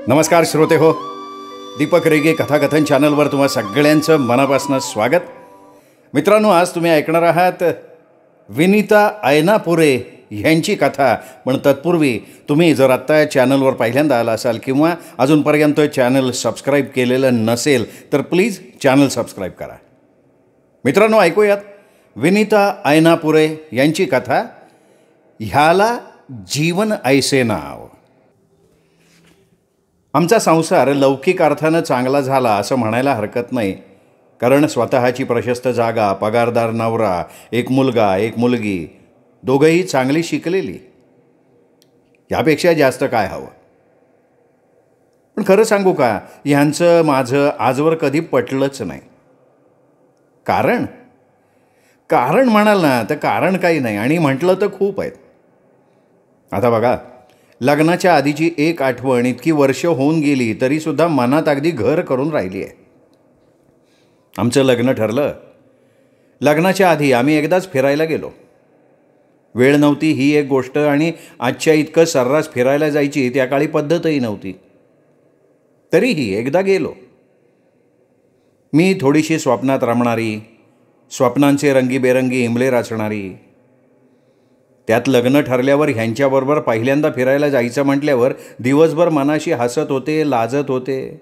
नमस्कार श्रोते हो, दीपक रेगे कथाकथन चॅनलवर तुम्हा सगळ्यांचं मनापासून स्वागत. मित्रांनो, आज तुम्ही ऐकणार आहात विनीता ऐनापुरे यांची कथा. पण तत्पूर्वी तुम्ही जर आत्ता चॅनलवर पहिल्यांदा आला असाल किंवा अजूनपर्यंत चॅनल सबस्क्राईब केलेलं नसेल तर प्लीज चॅनल सबस्क्राईब करा. मित्रांनो, ऐकूयात विनीता ऐनापुरे यांची कथा, ह्याला जीवन ऐसे नाव. आमचा संसार लौकिक अर्थानं चांगला झाला असं म्हणायला हरकत नाही, कारण स्वतःची प्रशस्त जागा, पगारदार नवरा, एक मुलगा एक मुलगी, दोघंही चांगली शिकलेली. यापेक्षा जास्त काय हवं. पण खरं सांगू का, ह्यांचं माझं आजवर कधी पटलंच नाही. कारण म्हणाल ना तर कारण काही नाही, आणि म्हटलं तर खूप आहेत. आता बघा, लग्नाच्या आधीची एक आठवण इतकी वर्ष होऊन गेली तरीसुद्धा मनात अगदी घर करून राहिली आहे. आमचं लग्न ठरलं. लग्नाच्या आधी आम्ही एकदाच फिरायला गेलो. वेळ नव्हती ही एक गोष्ट, आणि आजच्या इतकं सर्रास फिरायला जायची त्या काळी पद्धतही नव्हती. तरीही एकदा गेलो. मी थोडीशी स्वप्नात रमणारी, स्वप्नांचे रंगीबेरंगी इमले रचणारी. त्यात लग्न ठरल्यावर ह्यांच्याबरोबर पहिल्यांदा फिरायला जायचं म्हटल्यावर दिवसभर मनाशी हसत होते, लाजत होते.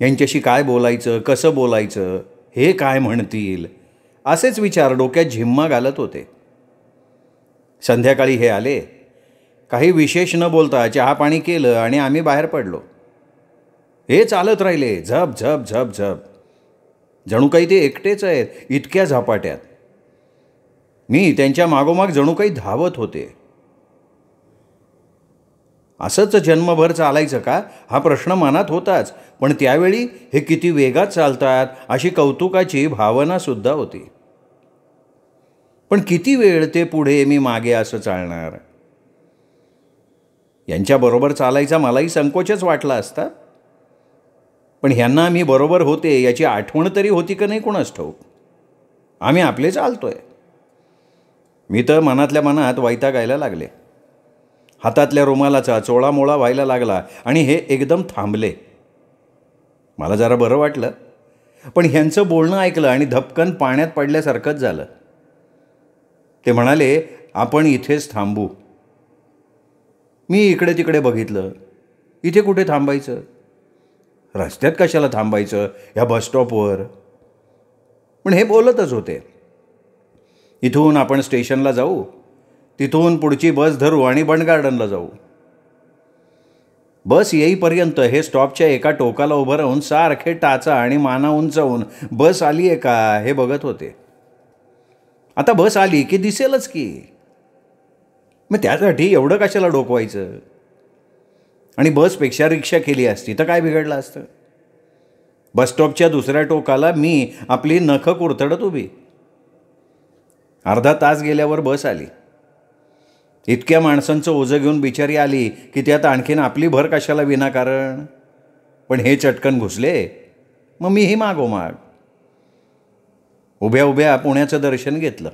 यांच्याशी काय बोलायचं, कसं बोलायचं, हे काय म्हणतील, असेच विचार डोक्यात झिम्मा घालत होते. संध्याकाळी हे आले. काही विशेष न बोलता चहा पाणी केलं आणि आम्ही बाहेर पडलो. हे चालत राहिले, झप झप झप झप, जणू काही ते एकटेच आहेत इतक्या झपाट्यात. मी त्यांच्या मागोमाग जणू काही धावत होते. असंच जन्मभर चालायचं का, हा प्रश्न मनात होताच. पण त्यावेळी हे किती वेगात चालतात अशी कौतुकाची भावनासुद्धा होती. पण किती वेळ ते पुढे, मी मागे असं चालणार. यांच्याबरोबर चालायचा मलाही संकोचच वाटला असता. पण ह्यांना मी बरोबर होते याची आठवण तरी होती का नाही कोणास ठाऊक. आम्ही आपले चालतोय. मी तर मनातल्या मनात वैतागायला लागले. हातातल्या रुमालाचा चोळामोळा व्हायला लागला आणि हे एकदम थांबले. मला जरा बरं वाटलं. पण ह्यांचं बोलणं ऐकलं आणि धपकन पाण्यात पडल्यासारखंच झालं. ते म्हणाले, आपण इथेच थांबू. मी इकडे तिकडे बघितलं. इथे कुठे थांबायचं, रस्त्यात कशाला थांबायचं, ह्या बसस्टॉपवर. पण हे बोलतच होते. इथून आपण स्टेशनला जाऊ, तिथून पुढची बस धरू आणि बंड गार्डनला जाऊ. बस येईपर्यंत हे स्टॉपच्या एका टोकाला उभं राहून सारखे टाचा आणि माना उंचावून बस आली आहे का हे बघत होते. आता बस आली की दिसेलच की, मग त्यासाठी एवढं कशाला डोकवायचं. आणि बसपेक्षा रिक्षा केली असती तर काय बिघडलं असतं. बसस्टॉपच्या दुसऱ्या टोकाला मी आपली नखं कुरतडत उभी. अर्धा तास गेल्यावर बस आली. इतक्या माणसांचं ओझं घेऊन बिचारी आली की त्यात आणखीन आपली भर कशाला विनाकारण. पण हे चटकन घुसले, मग मीही मागोमाग. उभ्या उभ्या पुण्याचं दर्शन घेतलं.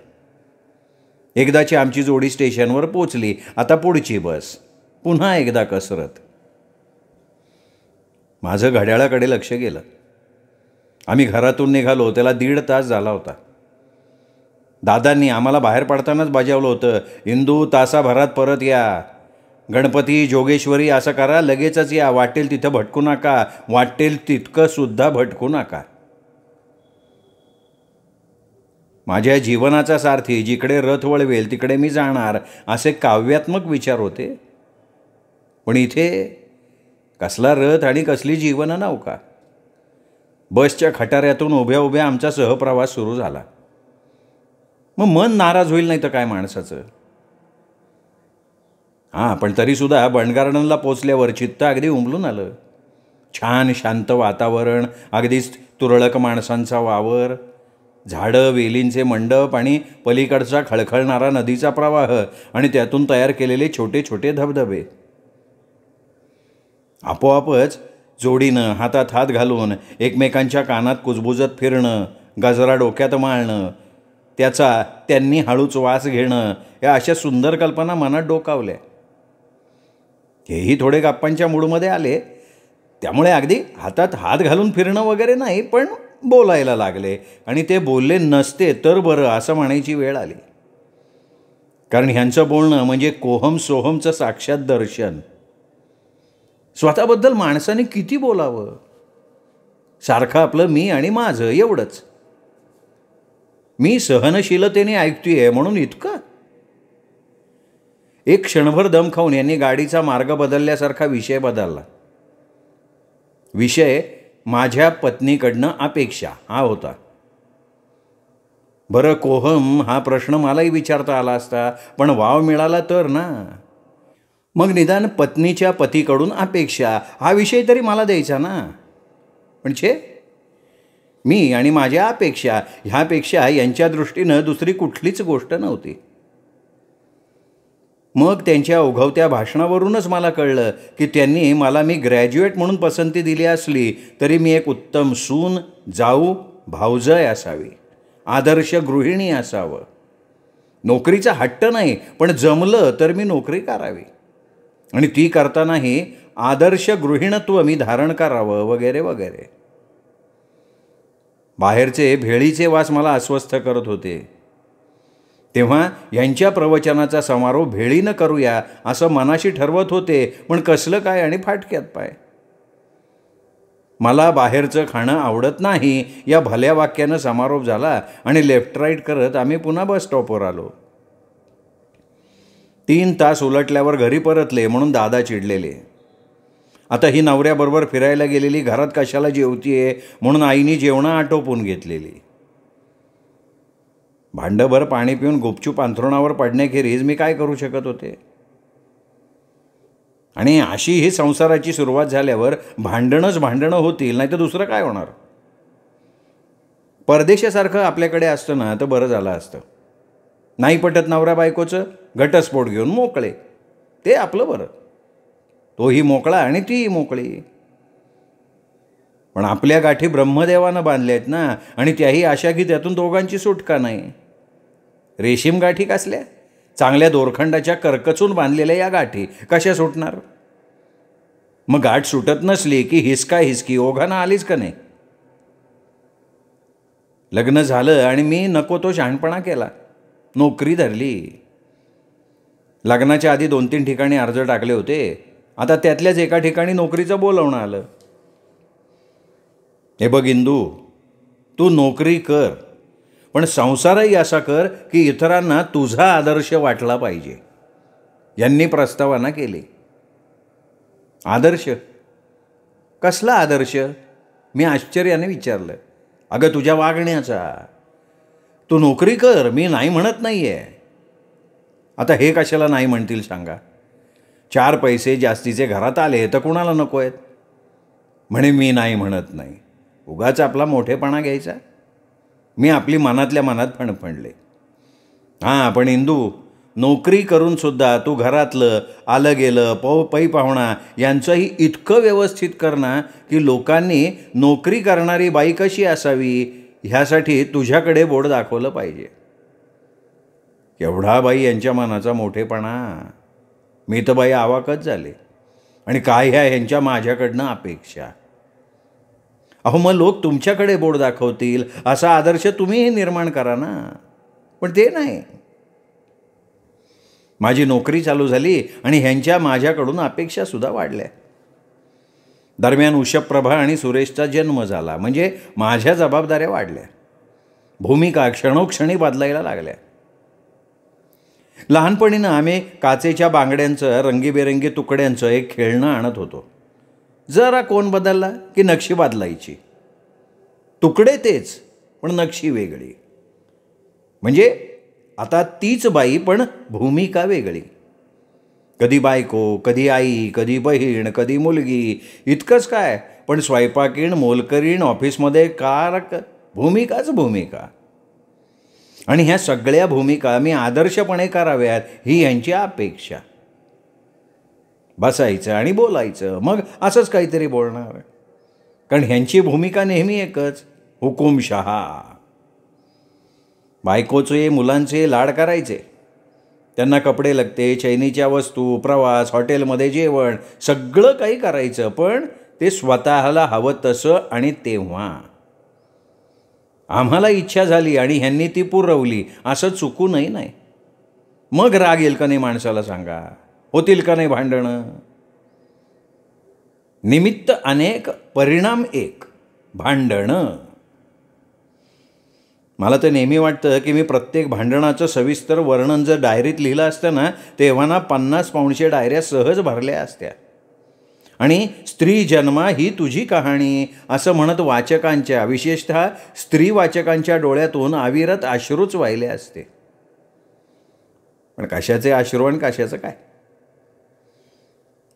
एकदाची आमची जोडी स्टेशनवर पोचली. आता पुढची बस. पुन्हा एकदा कसरत. माझं घड्याळाकडे लक्ष गेलं. आम्ही घरातून निघालो त्याला 1.5 तास झाला होता. दादांनी आम्हाला बाहेर पडतानाच बजावलं होतं, इंदू तासाभरात परत या. गणपती, जोगेश्वरी असं करा, लगेचच या. वाटेल तिथं भटकू नका, वाटेल तितकं सुद्धा भटकू नका. माझ्या जीवनाचा सारथी जिकडे रथ वळवेल तिकडे मी जाणार, असे काव्यात्मक विचार होते. पण इथे कसला रथ आणि कसली जीवन नौका. बसच्या खटाऱ्यातून उभ्या उभ्या आमचा सहप्रवास सुरू झाला. मग मन नाराज होईल नाही तर काय माणसाचं. हां, पण तरीसुद्धा बंड गार्डनला पोचल्यावर चित्त अगदी उमलून आलं. छान शांत वातावरण, अगदीच तुरळक माणसांचा वावर, झाडं, वेलींचे मंडप आणि पलीकडचा खळखळणारा नदीचा प्रवाह आणि त्यातून तयार केलेले छोटे छोटे धबधबे. आपोआपच जोडीनं हातात हात घालून एकमेकांच्या कानात कुजबुजत फिरणं, गजरा डोक्यात माळणं, त्याचा त्यांनी हळूच वास घेणं, या अशा सुंदर कल्पना मनात डोकावल्या. हेही थोडे गप्पांच्या मूडमध्ये आले, त्यामुळे अगदी हातात हात घालून फिरणं वगैरे नाही, पण बोलायला लागले. आणि ते बोलले नसते तर बरं असं म्हणायची वेळ आली. कारण ह्यांचं बोलणं म्हणजे कोहम सोहमचं साक्षात दर्शन. स्वतःबद्दल माणसाने किती बोलावं? सारखं आपलं मी आणि माझं एवढंच. मी सहनशीलतेने ऐकतोय म्हणून इतकं. एक क्षणभर दम खाऊन यांनी गाडीचा मार्ग बदलल्यासारखा विषय बदलला. विषय माझ्या पत्नीकडनं अपेक्षा हा होता. बरं, कोहम हा प्रश्न मलाही विचारता आला असता, पण वाव मिळाला तर ना. मग निदान पत्नीच्या पतीकडून अपेक्षा हा विषय तरी मला द्यायचा ना. पण छे, मी आणि माझ्या अपेक्षा ह्यापेक्षा यांच्या दृष्टीनं दुसरी कुठलीच गोष्ट नव्हती. मग त्यांच्या ओघवत्या भाषणावरूनच मला कळलं की त्यांनी मला मी ग्रॅज्युएट म्हणून पसंती दिली असली तरी मी एक उत्तम सून, जाऊ, भावजय असावी, आदर्श गृहिणी असावं. नोकरीचा हट्ट नाही, पण जमलं तर मी नोकरी करावी आणि ती करतानाही आदर्श गृहिणत्व मी धारण करावं वगैरे वगैरे. बाहेरचे भेळीचे वास मला अस्वस्थ करत होते. तेव्हा यांच्या प्रवचनाचा समारोप भेळीनं करूया असं मनाशी ठरवत होते, पण कसलं काय आणि फाटक्यात पाय. मला बाहेरचं खाणं आवडत नाही या भल्या वाक्यानं समारोप झाला आणि लेफ्ट राईट करत आम्ही पुन्हा बस स्टॉपवर आलो. 3 तास उलटल्यावर घरी परतले म्हणून दादा चिडलेले. आता ही नवऱ्याबरोबर फिरायला गेलेली घरात कशाला जेवतीये म्हणून आईनी जेवणं आटोपून घेतलेली. भांडभर पाणी पिऊन गुपचूप अंथरुणावर पडण्याखेरीज मी काय करू शकत होते? आणि अशी ही संसाराची सुरुवात झाल्यावर भांडणं होतील, नाही तर दुसरं काय होणार? परदेशासारखं आपल्याकडे असतं ना तर बरं झालं असतं. नाही पटत नवरा बायकोचं, घटस्फोट घेऊन मोकळे, ते आपलं बरं. तोही मोकळा आणि तीही मोकळी. पण आपल्या गाठी ब्रह्मदेवानं बांधल्या आहेत ना, आणि त्याही आशा की त्यातून दोघांची सुटका नाही. रेशीम गाठी कसल्या? चांगल्या दोरखंडाच्या करकचून बांधलेल्या या गाठी कशा सुटणार? मग गाठ सुटत नसली की हिसका हिसकी ओघानं आलीच का नाही? लग्न झालं आणि मी नको तो शहाणपणा केला, नोकरी धरली. लग्नाच्या आधी 2-3 ठिकाणी अर्ज टाकले होते. आता त्यातल्याच एका ठिकाणी नोकरीचं बोलवणं आलं. हे बघ इंदू, तू नोकरी कर, पण संसारही असा कर की इतरांना तुझा आदर्श वाटला पाहिजे. यांनी प्रस्तावना केली. आदर्श? कसला आदर्श? मी आश्चर्याने विचारलं. अगं तुझ्या वागण्याचा. तू नोकरी कर, मी नाही म्हणत नाही आहे. आता हे कशाला नाही म्हणतील सांगा? 4 पैसे जास्तीचे घरात आले तर कुणाला नको आहेत? म्हणे मी नाही म्हणत नाही. उगाच आपला मोठेपणा घ्यायचा. मी आपली मनातल्या मनात फणफणले. हां, पण इंदू, नोकरी करूनसुद्धा तू घरातलं आलं गेलं पै पाहुणा यांचंही इतकं व्यवस्थित करणं की लोकांनी नोकरी करणारी बाई कशी असावी ह्यासाठी तुझ्याकडे बोट दाखवलं पाहिजे. केवढा बाई यांच्या मनाचा मोठेपणा. मी तर बाई अवाकच झाले. आणि काय ह्यांच्या माझ्याकडनं अपेक्षा? अहो, मग लोक तुमच्याकडे बोट दाखवतील असा आदर्श तुम्हीही निर्माण करा ना. पण ते नाही. माझी नोकरी चालू झाली आणि ह्यांच्या माझ्याकडून अपेक्षासुद्धा वाढल्या. दरम्यान उषप्रभा आणि सुरेशचा जन्म झाला, म्हणजे माझ्या जबाबदाऱ्या वाढल्या. भूमिका क्षणोक्षणी बदलायला लागल्या. लहानपणीनं आम्ही काचेच्या बांगड्यांचं रंगीबेरंगी तुकड्यांचं एक खेळणं आणत होतो. जरा कोण बदलला की नक्षी बदलायची. तुकडे तेच, पण नक्षी वेगळी. म्हणजे आता तीच बाई पण भूमिका वेगळी. कधी बायको, कधी आई, कधी बहीण, कधी मुलगी. इतकंच काय, पण स्वयंपाकीण, मोलकरीण, ऑफिसमध्ये कारक, भूमिकाच भूमिका. आणि ह्या सगळ्या भूमिका मी आदर्शपणे कराव्यात ही यांची अपेक्षा. बसायचं आणि बोलायचं, मग असंच काहीतरी बोलणार. कारण ह्यांची भूमिका नेहमी एकच, हुकुमशहा. बायकोचे मुलांचे लाड करायचे, त्यांना कपडे लगते, चैनीच्या वस्तू, प्रवास, हॉटेलमध्ये जेवण, सगळं काही करायचं. पण ते स्वतःला हवं तसं आणि तेव्हा. आम्हाला इच्छा झाली आणि ह्यांनी ती पुरवली असं चुकूनही नाही. मग राग येईल का नाही माणसाला सांगा? होतील का नाही भांडणं? निमित्त अनेक, परिणाम एक, भांडणं. मला तर नेहमी वाटतं की मी प्रत्येक भांडणाचं सविस्तर वर्णन जर डायरीत लिहिलं असतं ना, तेव्हा ना 50 पाऊंडच्या डायऱ्या सहज भरल्या असत्या. आणि स्त्री जन्मा ही तुझी कहाणी असं म्हणत वाचकांच्या, विशेषतः स्त्री वाचकांच्या डोळ्यातून अविरत अश्रूच वाहिले असते. पण कशाचे अश्रू आणि कशाचं काय?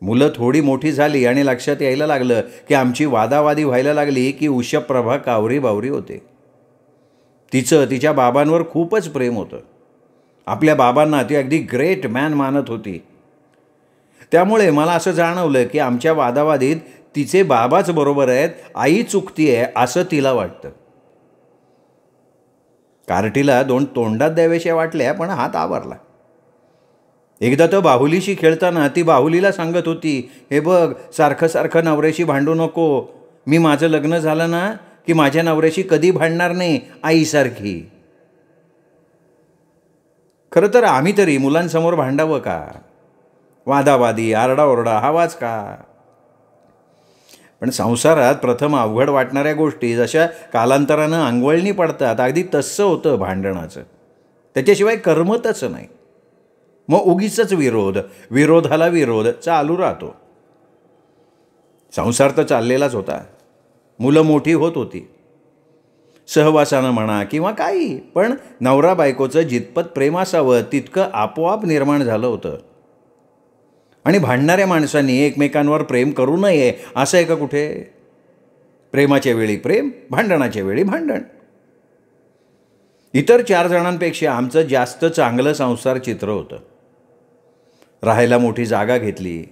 मुलं थोडी मोठी झाली आणि लक्षात यायला लागलं की आमची वादावादी व्हायला लागली की उषप्रभा कावरी बावरी होते. तिचं तिच्या बाबांवर खूपच प्रेम होतं. आपल्या बाबांना ती अगदी ग्रेट मॅन मानत होती. त्यामुळे मला असं जाणवलं की आमच्या वादावादीत तिचे बाबाच बरोबर आहेत, आई चुकतीये असं तिला वाटतं. कार्टीला 2 तोंडात द्यावेशा वाटल्या, पण हात आवरला. एकदा तर बाहुलीशी खेळताना ती बाहुलीला सांगत होती, हे बघ, सारखं सारखं नवऱ्याशी भांडू नको. मी माझं लग्न झालं ना की माझ्या नवऱ्याशी कधी भांडणार नाही, आईसारखी. खरं तर आम्ही तरी मुलांसमोर भांडावं का? वादावादी, आरडाओरडा हवाच का? पण संसारात प्रथम अवघड वाटणाऱ्या गोष्टी जशा कालांतरानं अंगवळणी पडतात, अगदी तसं होतं भांडणाचं. त्याच्याशिवाय करमतच नाही. मग उगीचच विरोधाला विरोध चालू राहतो. संसार तर चाललेलाच होता. मुलं मोठी होत होती, सहवासानं म्हणा किंवा काही, पण नवरा बायकोचं जितपत प्रेम असावं तितकं आपोआप निर्माण झालं होतं. आणि भांडणाऱ्या माणसांनी एकमेकांवर प्रेम करू नये असं आहे का कुठे? प्रेमाच्या वेळी प्रेम, भांडणाच्या वेळी भांडण. इतर 4 जणांपेक्षा आमचं जास्त चांगलं संसार चित्र होतं. राहायला मोठी जागा घेतली.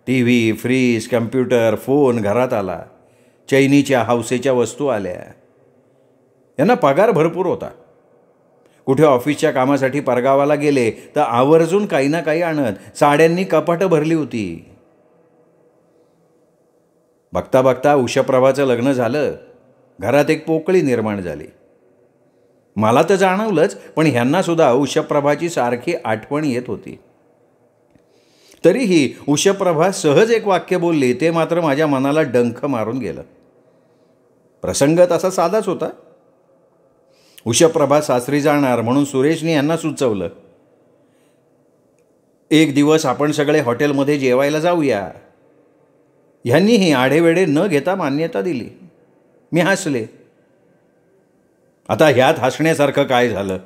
TV, फ्रीज, कम्प्युटर, फोन घरात आला. चैनीच्या हौसेच्या वस्तू आल्या. यांना पगार भरपूर होता. कुठे ऑफिसच्या कामासाठी परगावाला गेले तर आवर्जून काही ना काही आणत. साड्यांनी कपाटं भरली होती. बघता बघता उषप्रभाचं लग्न झालं. घरात एक पोकळी निर्माण झाली. मला तर जाणवलंच, पण ह्यांना सुद्धा उषप्रभाची सारखी आठवण येत होती. तरीही उषप्रभा सहज एक वाक्य बोलली, ते मात्र माझ्या मनाला डंख मारून गेलं. प्रसंग तसा साधाच होता. उषप्रभा सासरी जाणार म्हणून सुरेशने यांना सुचवलं, एक दिवस आपण सगळे हॉटेलमध्ये जेवायला जाऊया. ह्यांनीही आढेवेढे न घेता मान्यता दिली. मी हसले. आता ह्यात हसण्यासारखं काय झालं?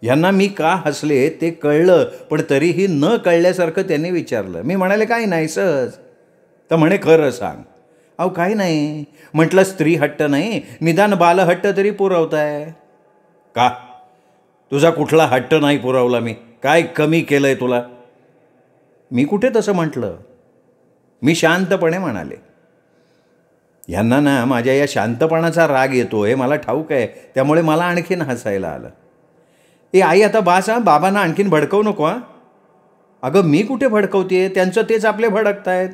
ह्यांना मी का हसले ते कळलं, पण तरीही न कळल्यासारखं त्यांनी विचारलं. मी म्हणाले, काही नाही, सहज. तर म्हणे, खरं सांग. अहो काही नाही. म्हटलं, स्त्री हट्ट नाही, निदान बालहट्ट तरी पुरवताय का? तुझा कुठला हट्ट नाही पुरवला मी. काय कमी केलंय तुला? मी कुठे तसं म्हटलं. मी शांतपणे म्हणाले. ह्यांना ना माझ्या या शांतपणाचा राग येतो हे मला ठाऊक आहे. त्यामुळे मला आणखीन हसायला आलं. आई आता बास हा, बाबांना आणखीन भडकवू नको हा. अगं मी कुठे भडकवते, त्यांचं तेच आपले भडकतायत.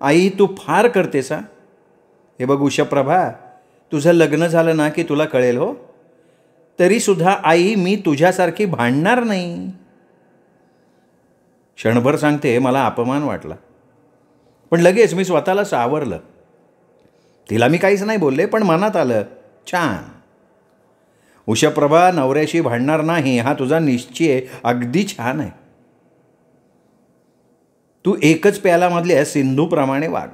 आई तू फार करतेस हा. हे बघ उषप्रभा, तुझं लग्न झालं ना की तुला कळेल हो. तरीसुद्धा आई मी तुझ्यासारखी भांडणार नाही. क्षणभर सांगते मला अपमान वाटला, पण लगेच मी स्वतःला सावरलं. तिला मी काहीच नाही बोलले, पण मनात आलं, छान. उषप्रभा नवऱ्याशी भांडणार नाही हा तुझा निश्चय अगदी छान आहे. तू एकच प्यालामधल्या सिंधूप्रमाणे वाग.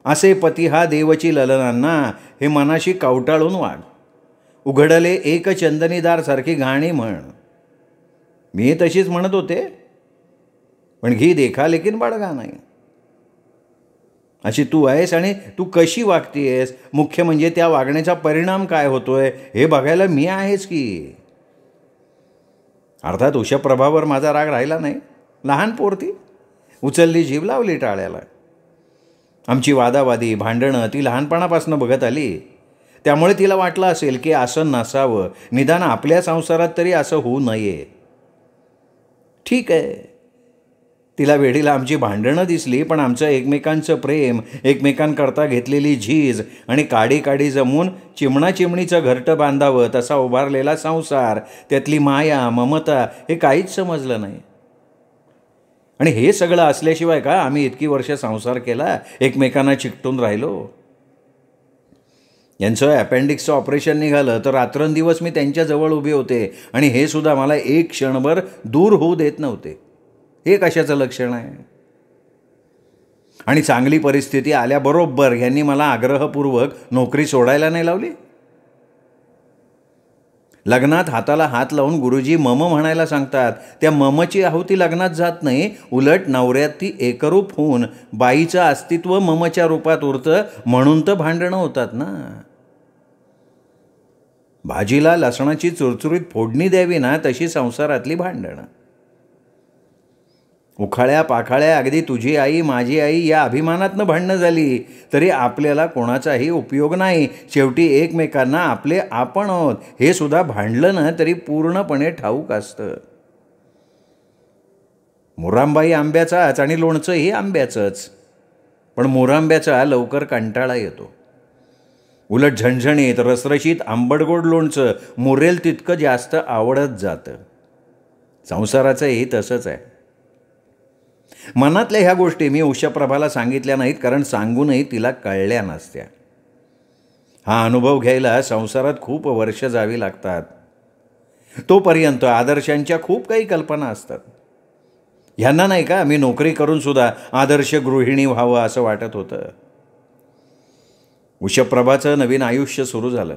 असे पती हा देवची ललनांना हे मनाशी कवटाळून वाग. उघडले एक चंदनीदार सारखी गाणी म्हण. मी तशीच म्हणत होते, पण घी देखा लेकिन बडगा नाही. अशी तू आहेस आणि तू कशी वागतीयस, मुख्य म्हणजे त्या वागण्याचा परिणाम काय होतोय हे बघायला मी आहेच की. अर्थात उषप्रभावर माझा राग राहिला नाही. लहान पोरती उचलली जीभ, लावली टाळ्याला. आमची वादावादी भांडणं ती लहानपणापासून बघत आली. त्यामुळे तिला वाटलं असेल की असं नसावं, निदान आपल्या संसारात तरी असं होऊ नये. ठीक आहे, तिला वेडीला आमची भांडणं दिसली, पण आमचं एकमेकांचं प्रेम, एकमेकांकरता घेतलेली झीज आणि काडी काडी जमून चिमणा चिमणीचं घरटं बांधावं तसा उभारलेला संसार, त्यातली माया ममता हे काहीच समजलं नाही. आणि हे सगळं असल्याशिवाय का आम्ही इतकी वर्ष संसार केला, एकमेकांना चिकटून राहिलो. यांचं अपेंडिक्सचं ऑपरेशन निघालं तर रात्रंदिवस मी त्यांच्याजवळ उभे होते आणि हे सुद्धा मला एक क्षणभर दूर होऊ देत नव्हते. हे कशाचं लक्षण आहे? आणि चांगली परिस्थिती आल्याबरोबर यांनी मला आग्रहपूर्वक नोकरी सोडायला नाही लावली. लग्नात हाताला हात लावून गुरुजी मम म्हणायला सांगतात. त्या ममची आहुती लग्नात जात नाही, उलट नवऱ्यात ती एकरूप होऊन बाईचं अस्तित्व ममच्या रूपात उरतं, म्हणून तर भांडणं होतात ना. भाजीला लसणाची चुरचुरीत फोडणी द्यावी ना, तशी संसारातली भांडणं. उखाळ्या पाखाळ्या अगदी तुझी आई माझी आई या अभिमानातनं भांडणं झाली तरी आपल्याला कोणाचाही उपयोग नाही. शेवटी एकमेकांना आपले आपण आहोत हे सुद्धा भांडलं ना तरी पूर्णपणे ठाऊक असतं. मोरांबाई आंब्याचाच आणि लोणचंही आंब्याचंच, पण मोरांब्याचा लवकर कंटाळा येतो. उलट झणझणीत रसरशीत आंबटगोड लोणचं मुरेल तितकं जास्त आवडत जातं. संसाराचंही तसंच आहे. मनातल्या ह्या गोष्टी मी उषाप्रभाला सांगितल्या नाहीत, कारण सांगूनही तिला कळल्या नसत्या. हा अनुभव घ्यायला संसारात खूप वर्ष जावी लागतात. तोपर्यंत आदर्शांच्या खूप काही कल्पना असतात. ह्यांना नाही का मी नोकरी करून सुद्धा आदर्श गृहिणी व्हावं असं वाटत होतं. उषाप्रभाचं नवीन आयुष्य सुरू झालं.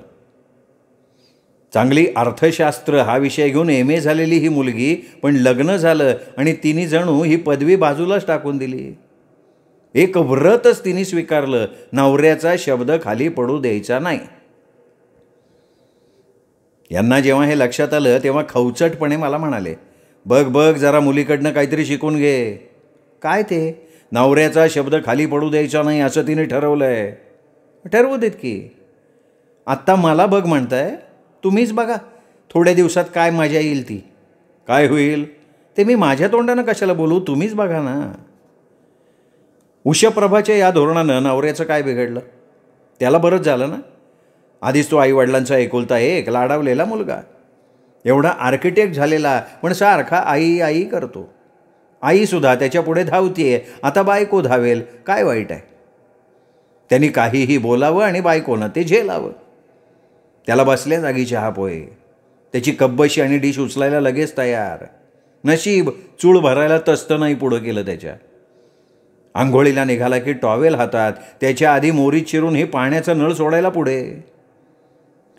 चांगली अर्थशास्त्र हा विषय घेऊन MA झालेली ही मुलगी, पण लग्न झालं आणि तिने जणू ही पदवी बाजूलाच टाकून दिली. एक व्रतच तिने स्वीकारलं, नवऱ्याचा शब्द खाली पडू द्यायचा नाही. यांना जेव्हा हे लक्षात आलं तेव्हा खवचटपणे मला म्हणाले, बघ बघ जरा मुलीकडनं काहीतरी शिकून घे. काय ते? नवऱ्याचा शब्द खाली पडू द्यायचा नाही असं तिने ठरवलंय. ठरवू देत की. आत्ता मला बघ म्हणताय, तुम्हीच बघा थोड्या दिवसात काय मजा येईल ती. काय होईल ते मी माझ्या तोंडानं कशाला बोलू, तुम्हीच बघा ना. उषाप्रभाच्या या धोरणानं नवऱ्याचं काय बिघडलं? त्याला बरंच झालं ना. आधीच तो आईवडिलांचा एकुलता एक लाडावलेला मुलगा, एवढा आर्किटेक्ट झालेला, पण सारखा आई आई करतो. आईसुद्धा त्याच्यापुढे धावतीये. आता बायको धावेल, काय वाईट आहे? त्यांनी काहीही बोलावं आणि बायकोनं ते झेलावं. त्याला बसल्या जागी चहा पोहे, त्याची कब्बशी आणि डिश उचलायला लगेच तयार. नशीब चूळ भरायला तस्त नाही पुढं केलं त्याच्या. आंघोळीला निघाला की टॉवेल हातात, त्याच्या आधी मोरीत चिरून हे पाण्याचा नळ सोडायला पुढे.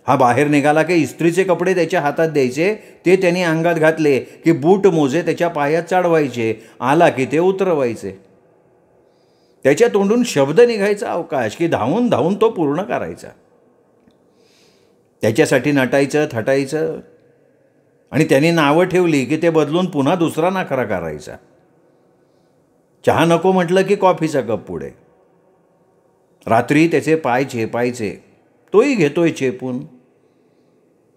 हा बाहेर निघाला की इस्त्रीचे कपडे त्याच्या हातात द्यायचे, ते त्यांनी अंगात घातले की बूट मोजे त्याच्या पायात चढवायचे, आला की ते उतरवायचे. त्याच्या तोंडून शब्द निघायचा अवकाश की धावून धावून तो पूर्ण करायचा. त्याच्यासाठी नटायचं थटायचं आणि त्यांनी नावं ठेवली की ते बदलून पुन्हा दुसरा नखरा करायचा. चहा नको म्हटलं की कॉफीचा कप पुढे. रात्री त्याचे पाय चेपायचे, तोही घेतोय चेपून.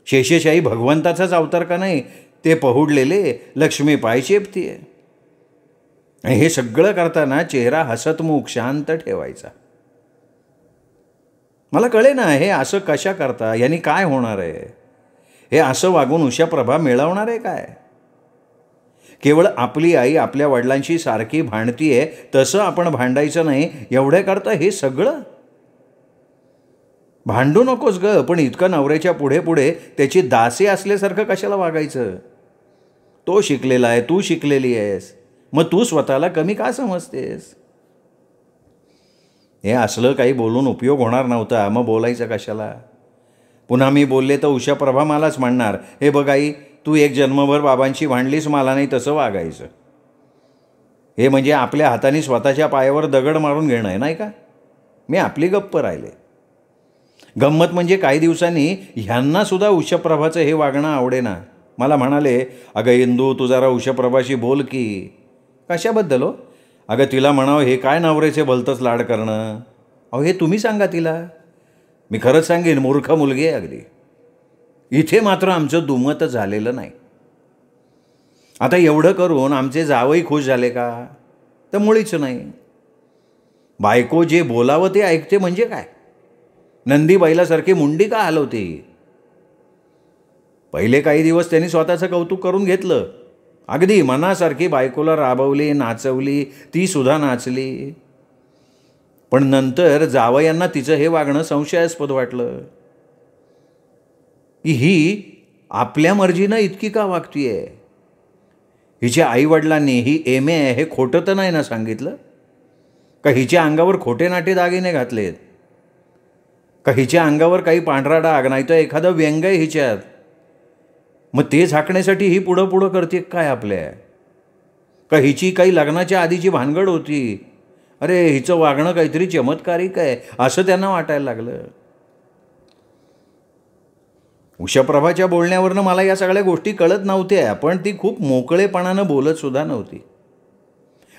शेषशाही भगवंताचाच अवतार का नाही, ते पहुडलेले लक्ष्मी पाय चेपतीये. आणि हे सगळं करताना चेहरा हसतमुख शांत ठेवायचा. मला कळे ना हे असं कशा करता, यांनी काय होणार आहे? हे असं वागून उषाप्रभा मिळवणार आहे काय? केवळ आपली आई आपल्या वडिलांशी सारखी भांडतीये तसं आपण भांडायचं नाही, एवढ्या करता हे सगळं? भांडू नकोस ग, पण इतकं नवऱ्याच्या पुढे पुढे त्याची दासी असल्यासारखं कशाला वागायचं? तो शिकलेला आहे, तू शिकलेली आहेस, मग तू स्वतःला कमी का समजतेस? हे असलं काही बोलून उपयोग होणार नव्हता, मग बोलायचं कशाला? पुन्हा मी बोलले तर उषाप्रभा मलाच म्हणणार, हे बघ आई, तू एक जन्मभर बाबांशी भांडलीस, मला नाही तसं वागायचं. हे म्हणजे आपल्या हाताने स्वतःच्या पायावर दगड मारून घेणं आहे नाही का? मी आपली गप्प राहिले. गंमत म्हणजे काही दिवसांनी ह्यांनासुद्धा उषाप्रभाचं हे वागणं आवडेना. मला म्हणाले, अगं इंदू, तू जरा उषाप्रभाशी बोल की. कशाबद्दल हो? अगं तिला म्हणावं, हे काय नवऱ्याचे भलतंच लाड करणं. अहो हे तुम्ही सांगा तिला. मी खरंच सांगेन, मूर्ख मुलगी आहे अगदी. इथे मात्र आमचं दुमत झालेलं नाही. आता एवढं करून आमचे जावई खुश झाले का? तर मुळीच नाही. बायको जे बोलावं ते ऐकते म्हणजे काय? नंदी बैलासारखी मुंडी का हलवते? पहिले काही दिवस त्यांनी स्वतःचं कौतुक करून घेतलं. अगदी मनासारखी बायकोला राबवली, नाचवली, ती सुद्धा नाचली. पण नंतर जावयांना तिचं हे वागणं संशयास्पद वाटलं की ही आपल्या मर्जीनं इतकी का वागतीये. हिच्या आईवडिलांनी ही एम ए हे खोटं तर नाही ना सांगितलं? का हिच्या अंगावर खोटे नाटे दागिने घातलेत? का हिच्या अंगावर काही पांढरा डाग नाही तर एखादं व्यंग आहे हिच्यात? मग ते झाकण्यासाठी ही पुढं पुढं करते काय आपल्या? का हिची काही लग्नाच्या आधीची भानगड होती? अरे हिचं वागणं काहीतरी चमत्कारिक आहे असं त्यांना वाटायला लागलं. उषाप्रभाच्या बोलण्यावरनं मला या सगळ्या गोष्टी कळत नव्हत्या, पण ती खूप मोकळेपणानं बोलत सुद्धा नव्हती.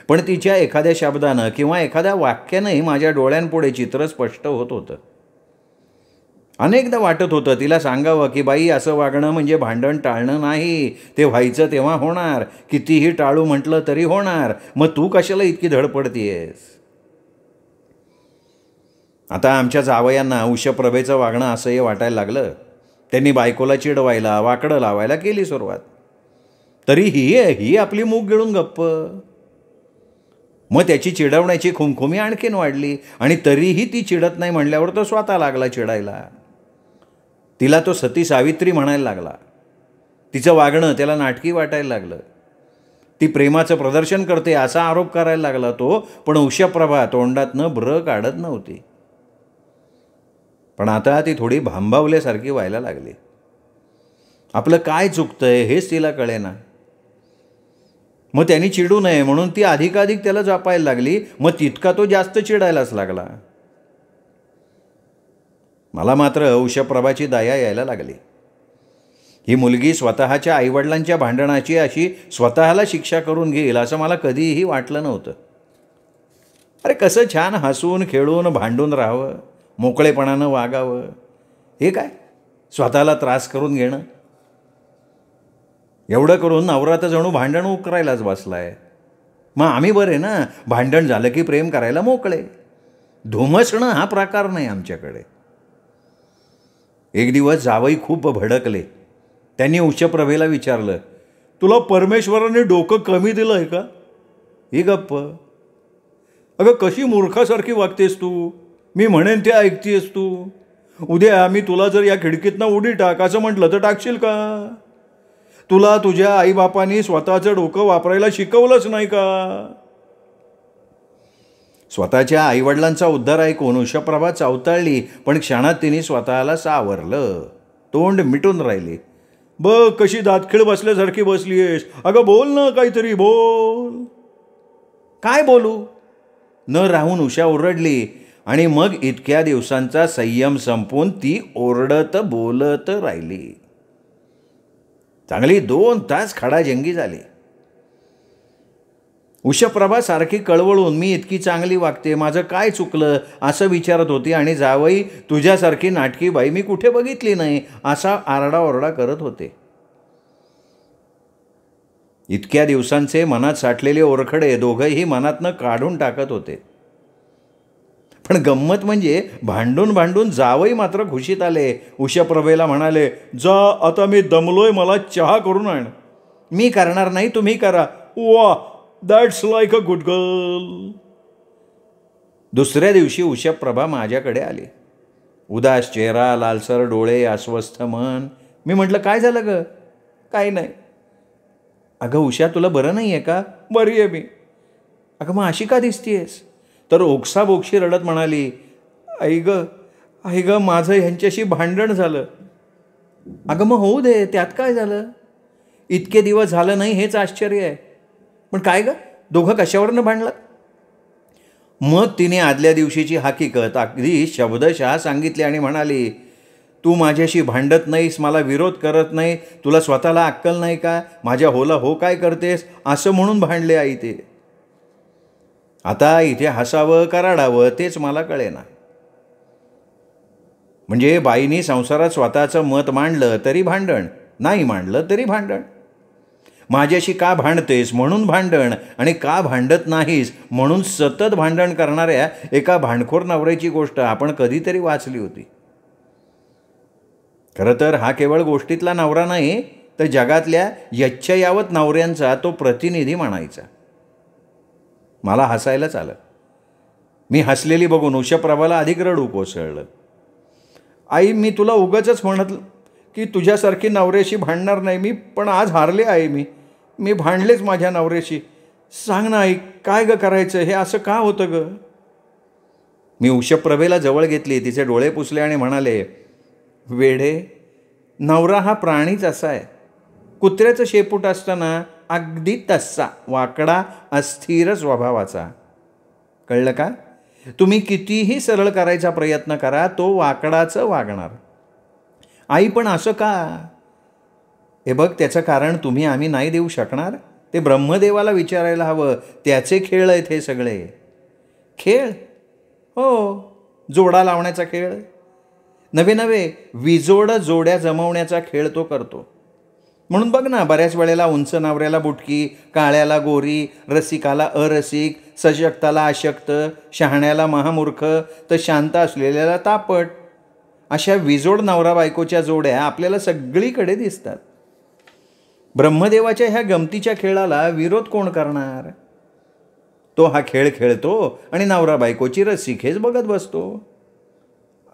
पण तिच्या एखाद्या शब्दानं किंवा एखाद्या वाक्यानंही माझ्या डोळ्यांपुढे चित्र स्पष्ट होत होतं. अनेकदा वाटत होतं तिला सांगावं की बाई असं वागणं म्हणजे भांडण टाळणं नाही, ते व्हायचं तेव्हा होणार, कितीही टाळू म्हटलं तरी होणार, मग तू कशाला इतकी धडपडतीयस. आता आमच्या जावयांना उषाप्रभेचं वागणं असंही वाटायला लागलं. त्यांनी बायकोला चिडवायला, वाकडं लावायला केली सुरुवात. तरी ही आपली मूग गिळून गप्प. मग त्याची चिडवण्याची खुमखुमी आणखीन वाढली आणि तरीही ती चिडत नाही म्हणल्यावर तो स्वतः लागला चिडायला. तिला तो सती सावित्री म्हणायला लागला. तिचं वागणं त्याला नाटकी वाटायला लागलं. ती प्रेमाचं प्रदर्शन करते असा आरोप करायला लागला तो. पण उषाप्रभा तोंडातनं ब्र काढत नव्हती. पण आता ती थोडी भांबावल्यासारखी व्हायला लागली. आपलं काय चुकतंय हेच तिला कळेना. मग त्यांनी चिडू नये म्हणून ती अधिकाधिक त्याला जपायला लागली. मग तितका तो जास्त चिडायलाच लागला. मला मात्र उषाप्रभाची दया यायला लागली. ही मुलगी स्वतःच्या आईवडिलांच्या भांडणाची अशी स्वतःला शिक्षा करून घेईल असं मला कधीही वाटलं नव्हतं. अरे कसं छान हसून खेळून भांडून राहावं, मोकळेपणानं वागावं. हे काय स्वतःला त्रास करून घेणं. एवढं करून नवरा तर जणू भांडण उकरायलाच बसलाय. मग आम्ही बरे ना, भांडण झालं की प्रेम करायला मोकळे. धुमसणं हा प्रकार नाही आमच्याकडे. एक दिवस जावई खूप भडकले. त्यांनी उषाप्रभेला विचारलं, तुला परमेश्वराने डोकं कमी दिलं आहे का? ही गप्प. अगं कशी मूर्खासारखी वागतेस तू. मी म्हणेन ते ऐकतेस तू. उद्या मी तुला जर या खिडकीतनं उडी टाक असं म्हटलं तर टाकशील का? तुला तुझ्या आईबापांनी स्वतःचं डोकं वापरायला शिकवलंच नाही का? स्वतःच्या आईवडिलांचा उद्धार ऐकून उषाप्रभा चावताळली. पण क्षणात तिने स्वतःला सावरलं. तोंड मिटून राहिली. बघ कशी दातखिळ बसल्यासारखी बसलीयस. अगं बोल ना काहीतरी बोल. काय बोलू? न राहून उषा ओरडली. आणि मग इतक्या दिवसांचा संयम संपून ती ओरडत बोलत राहिली. चांगली 2 तास खडाजंगी झाली. उषाप्रभा सारखी कळवळून मी इतकी चांगली वागते, माझं काय चुकलं असं विचारत होती. आणि जावई तुझ्यासारखी नाटकी बाई मी कुठे बघितली नाही असा आरडाओरडा करत होते. इतक्या दिवसांचे मनात साठलेले ओरखडे दोघंही मनातनं काढून टाकत होते. पण गंमत म्हणजे भांडून भांडून जावई मात्र खुशीत आले. उषाप्रभेला म्हणाले, जा आता मी दमलोय, मला चहा करून आण. मी करणार नाही, तुम्ही करा. वा, that's like a good girl. दुसऱ्या दिवशी उषाप्रभा माझ्याकडे आली. उदास चेहरा, लालसर डोळे, अस्वस्थ मन. मी म्हटलं, काय झालं ग? काही नाही. अगं उषा तुला बरं नाही आहे का? बरी आहे मी. अगं मग अशी का दिसतीयस? तर ओक्साबोक्षी रडत म्हणाली, आई ग माझं ह्यांच्याशी भांडण झालं. अगं मग होऊ दे, त्यात काय झालं? इतके दिवस झालं नाही हेच आश्चर्य आहे. पण काय ग, दोघं कशावरनं भांडलात? मग तिने आदल्या दिवशीची हकीकत अगदी शब्दशः सांगितली आणि म्हणाली, तू माझ्याशी भांडत नाहीस, मला विरोध करत नाही, तुला स्वतःला अक्कल नाही का? माझ्या होला हो काय करतेस असं म्हणून भांडले आई ते. आता इथे हसावं का रडावं तेच मला कळेना. म्हणजे बाईनी संसारात स्वतःचं मत मांडलं तरी भांडण, नाही मांडलं तरी भांडण. माझ्याशी का भांडतेस म्हणून भांडण, आणि का भांडत नाहीस म्हणून सतत भांडण करणाऱ्या एका भांडखोर नवऱ्याची गोष्ट आपण कधीतरी वाचली होती. खरं तर हा केवळ गोष्टीतला नवरा नाही, तर जगातल्या यच्छयावत नवऱ्यांचा तो प्रतिनिधी म्हणायचा. मला हसायलाच आलं. मी हसलेली बघून उषप्रभाला अधिक रडू कोसळलं. आई, मी तुला उगाचच म्हणत की तुझ्यासारखी नवऱ्याशी भांडणार नाही मी, पण आज हारले आहे. मी भांडलेच माझ्या नवऱ्याशी. सांग ना आई, काय ग करायचं, हे असं का होतं ग? मी उषप्रभेला जवळ घेतली, तिचे डोळे पुसले आणि म्हणाले, वेडे, नवरा हा प्राणीच असा आहे. कुत्र्याचं शेपूट असताना अगदी तसा वाकडा अस्थिर स्वभावाचा. कळलं का? तुम्ही कितीही सरळ करायचा प्रयत्न करा, तो वाकडाचं वागणार. आई, पण असं का? हे बघ, त्याचं कारण तुम्ही आम्ही नाही देऊ शकणार. ते ब्रह्मदेवाला विचारायला हवं. त्याचे खेळ आहेत हे सगळे. खेळ? हो, जोडा लावण्याचा खेळ. नवे नवे विजोड जोड्या जमवण्याचा खेळ तो करतो. म्हणून बघ ना, बऱ्याच वेळेला उंच नवऱ्याला बुटकी, काळ्याला गोरी, रसिकाला अरसिक, सशक्ताला अशक्त, शहाण्याला महामूर्ख, तर शांत असलेल्याला तापट, अशा विजोड नवरा बायकोच्या जोड्या आपल्याला सगळीकडे दिसतात. ब्रह्मदेवाच्या ह्या गमतीच्या खेळाला विरोध कोण करणार? तो हा खेळ खेळतो आणि नवरा बायकोची रसिक हेच बघत बसतो.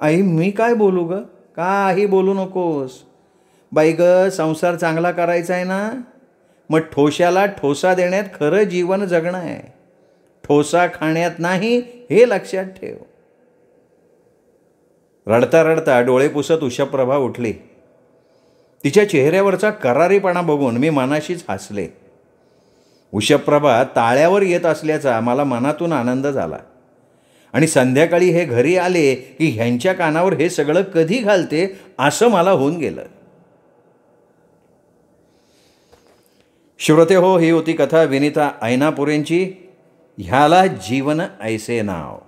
आई, मी काय बोलू ग? काही बोलू नकोस. बाई ग, संसार चांगला करायचा आहे ना, मग ठोशाला ठोसा देण्यात खरं जीवन जगणं आहे. ठोसा खाण्यात नाही, हे लक्षात ठेव. रडता रडता डोळे पुसत उषप्रभा उठली. तिच्या चेहऱ्यावरचा करारीपणा बघून मी मनाशीच हसले. उषप्रभा ताळ्यावर येत असल्याचा मला मनातून आनंद झाला. आणि संध्याकाळी हे घरी आले की ह्यांच्या कानावर हे सगळं कधी घालते असं मला होऊन गेलं. श्रोते हो, ही होती कथा विनिता ऐनापुरेंची. ह्याला जीवन ऐसे नाव.